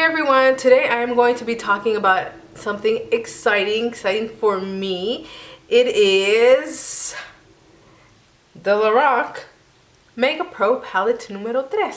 everyone, today I am going to be talking about something exciting for me. It is the Lorac Mega Pro Palette numero 3.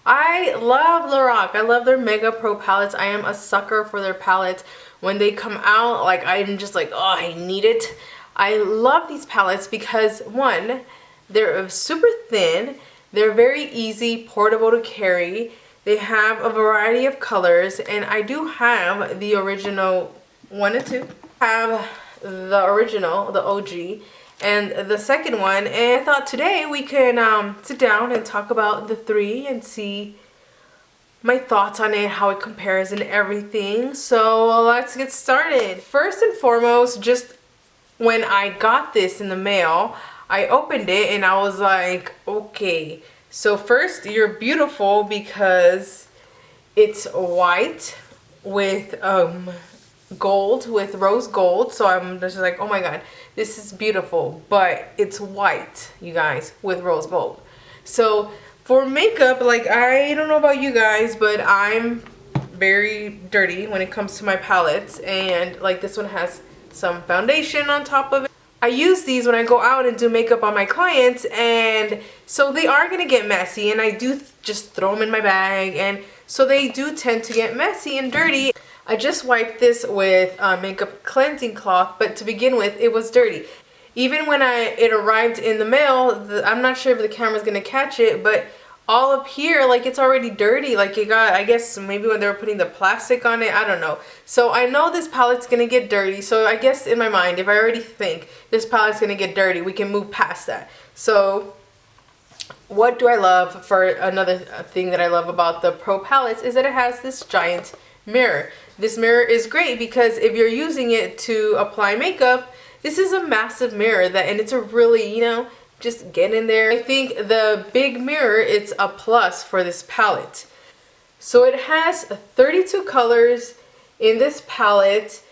I love Lorac. I love their Mega Pro palettes. I am a sucker for their palettes. When they come out, like, I'm just like, oh, I need it. I love these palettes because, one, they're super thin. They're very easy, portable to carry. They have a variety of colors, and I do have the original 1 and 2. I have the original, the OG, and the second one. And I thought today we can sit down and talk about the 3 and see my thoughts on it, how it compares and everything. So let's get started. First and foremost, just when I got this in the mail, I opened it and I was like, okay. So first, you're beautiful because it's white with gold, with rose gold. So I'm just like, oh my god, this is beautiful. But it's white, you guys, with rose gold. So for makeup, like, I don't know about you guys, but I'm very dirty when it comes to my palettes. And like, this one has some foundation on top of it. I use these when I go out and do makeup on my clients, and so they are going to get messy, and I do just throw them in my bag, and so they do tend to get messy and dirty. I just wiped this with a makeup cleansing cloth, but to begin with, it was dirty. Even when it arrived in the mail, I'm not sure if the camera's going to catch it, but all up here, like, it's already dirty. Like, it got, I guess maybe when they were putting the plastic on it, I don't know. So I know this palette's gonna get dirty. So I guess in my mind, if I already think this palette's gonna get dirty, we can move past that. So what do I love? For another thing that I love about the Pro palettes is that it has this giant mirror. This mirror is great because if you're using it to apply makeup, this is a massive mirror and it's a really, you know, just get in there. I think the big mirror, it's a plus for this palette. So it has 32 colors in this palette.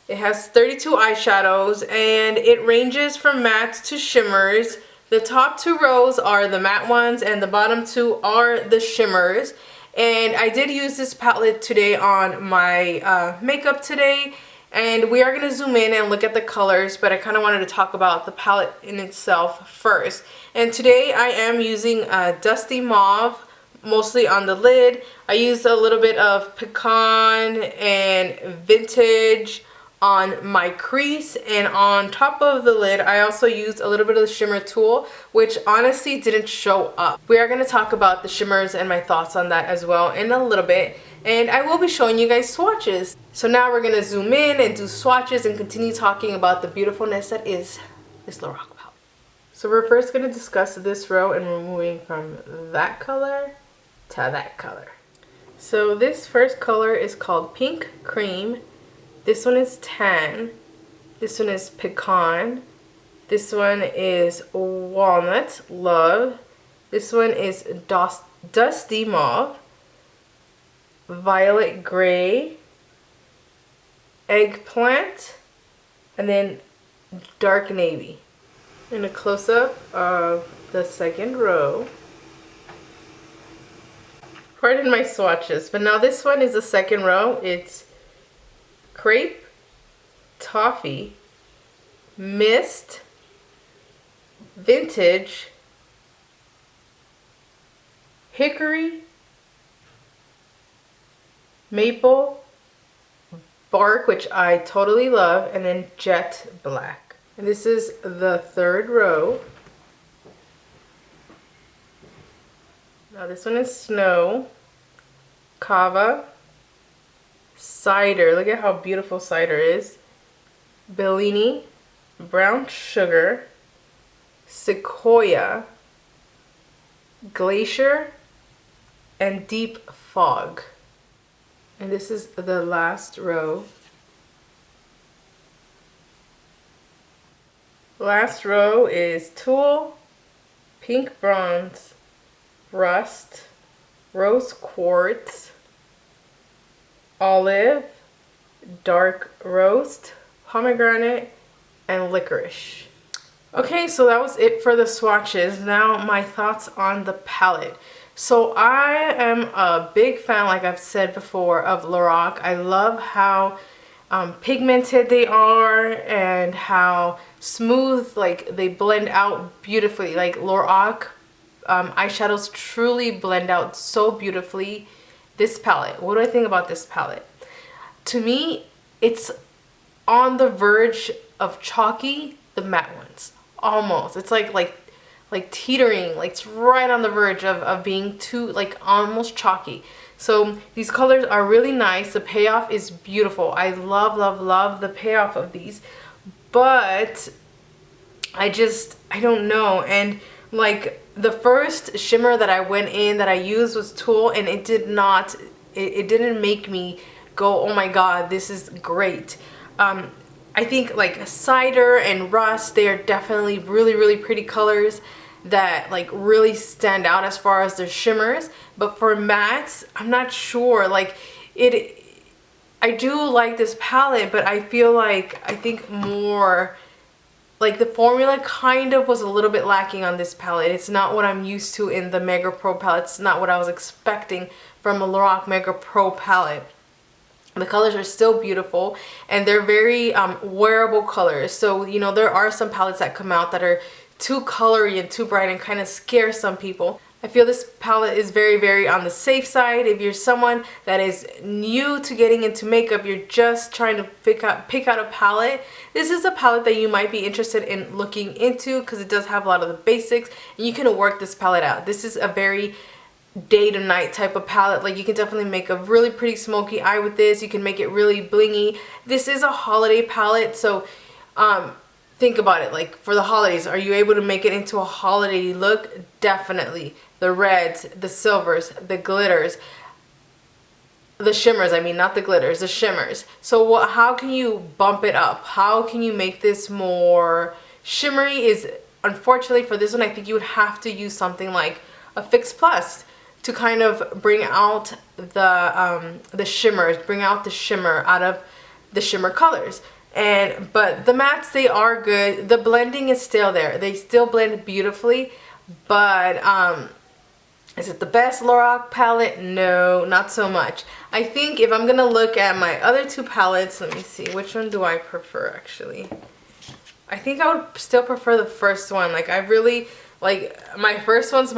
It has 32 eyeshadows, and it ranges from mattes to shimmers. The top 2 rows are the matte ones, and the bottom 2 are the shimmers. And I did use this palette today on my makeup today. And we are going to zoom in and look at the colors, but I kind of wanted to talk about the palette in itself first. And today I am using Dusty Mauve, mostly on the lid. I used a little bit of Pecan and Vintage on my crease, and on top of the lid I also used a little bit of the shimmer tool, which honestly didn't show up. We are going to talk about the shimmers and my thoughts on that as well in a little bit. And I will be showing you guys swatches. So now we're going to zoom in and do swatches and continue talking about the beautifulness that is this Lorac palette. So we're first going to discuss this row, and we're moving from that color to that color. So this first color is called Pink Cream. This one is Tan. This one is Pecan. This one is Walnut Love. This one is Dusty Mauve. Violet Gray, Eggplant, and then Dark Navy. And a close-up of the second row. Pardon my swatches, but now this one is the second row. It's Crepe, Toffee, Mist, Vintage, Hickory, Maple, Bark, which I totally love, and then Jet Black. And this is the third row. Now this one is Snow, Kava, Cider. Look at how beautiful Cider is. Bellini, Brown Sugar, Sequoia, Glacier, and Deep Fog. And this is the last row. Last row is Tulle, Pink Bronze, Rust, Rose Quartz, Olive, Dark Roast, Pomegranate, and Licorice. Okay, so that was it for the swatches. Now my thoughts on the palette. So I am a big fan, like I've said before, of Lorac. I love how pigmented they are and how smooth, like they blend out beautifully. Like Lorac eyeshadows truly blend out so beautifully. This palette, what do I think about this palette? To me, it's on the verge of chalky, the matte ones. Almost. It's like teetering, like it's right on the verge of being too, like almost chalky. So these colors are really nice. The payoff is beautiful. I love, love, love the payoff of these. But I don't know. And like the first shimmer that I went in that I used was Tulle, and it didn't make me go, oh my god, this is great. I think like Cider and Rust, they are definitely really, really pretty colors that like really stand out as far as their shimmers. But for mattes, I'm not sure. Like I do like this palette, but I think more like the formula kind of was a little bit lacking on this palette. It's not what I'm used to in the Mega Pro palette. It's not what I was expecting from a Lorac Mega Pro palette. The colors are still beautiful, and they're very wearable colors. So, you know, there are some palettes that come out that are too colory and too bright and kind of scare some people. I feel this palette is very, very on the safe side. If you're someone that is new to getting into makeup, you're just trying to pick out a palette, this is a palette that you might be interested in looking into because it does have a lot of the basics, and you can work this palette out. This is a very day to night type of palette. Like you can definitely make a really pretty smoky eye with this. You can make it really blingy. This is a holiday palette, so think about it. Like for the holidays, are you able to make it into a holiday look? Definitely. The reds, the silvers, the glitters, the shimmers, I mean, not the glitters, the shimmers. So how can you bump it up? How can you make this more shimmery? Is unfortunately for this one, I think you would have to use something like a Fix Plus to kind of bring out the shimmers, bring out the shimmer out of the shimmer colors. But the mattes, they are good. The blending is still there. They still blend beautifully, but is it the best Lorac palette? No, not so much. I think if I'm gonna look at my other two palettes, let me see, which one do I prefer actually? I think I would still prefer the first one. Like I really, like my first one's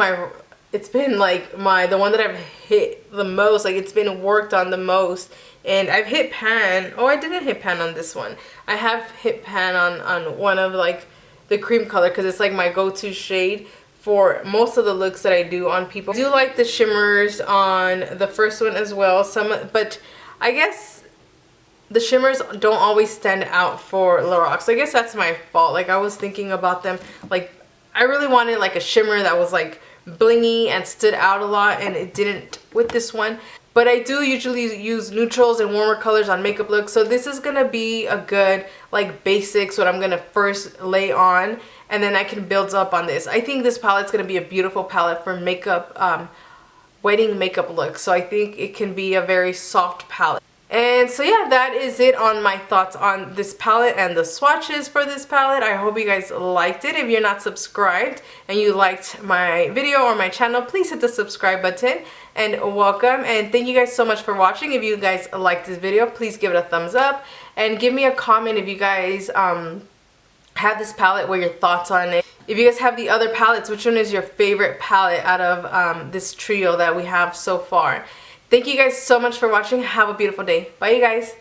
it's been like the one that I've hit the most, like it's been worked on the most. And I've hit pan. Oh, I didn't hit pan on this one. I have hit pan on one of like the cream color because it's like my go-to shade for most of the looks that I do on people. I do like the shimmers on the first one as well. But I guess the shimmers don't always stand out for Lorac. So I guess that's my fault. Like I was thinking about them. Like I really wanted like a shimmer that was like blingy and stood out a lot, and it didn't with this one. But I do usually use neutrals and warmer colors on makeup looks, so this is gonna be a good like basics what I'm gonna first lay on, and then I can build up on this. I think this palette's gonna be a beautiful palette for makeup, wedding makeup looks. So I think it can be a very soft palette. And so yeah, that is it on my thoughts on this palette and the swatches for this palette. I hope you guys liked it. If you're not subscribed and you liked my video or my channel, please hit the subscribe button and welcome. And thank you guys so much for watching. If you guys liked this video, please give it a thumbs up and give me a comment if you guys have this palette, what your thoughts on it. If you guys have the other palettes, which one is your favorite palette out of this trio that we have so far? Thank you guys so much for watching. Have a beautiful day. Bye, you guys.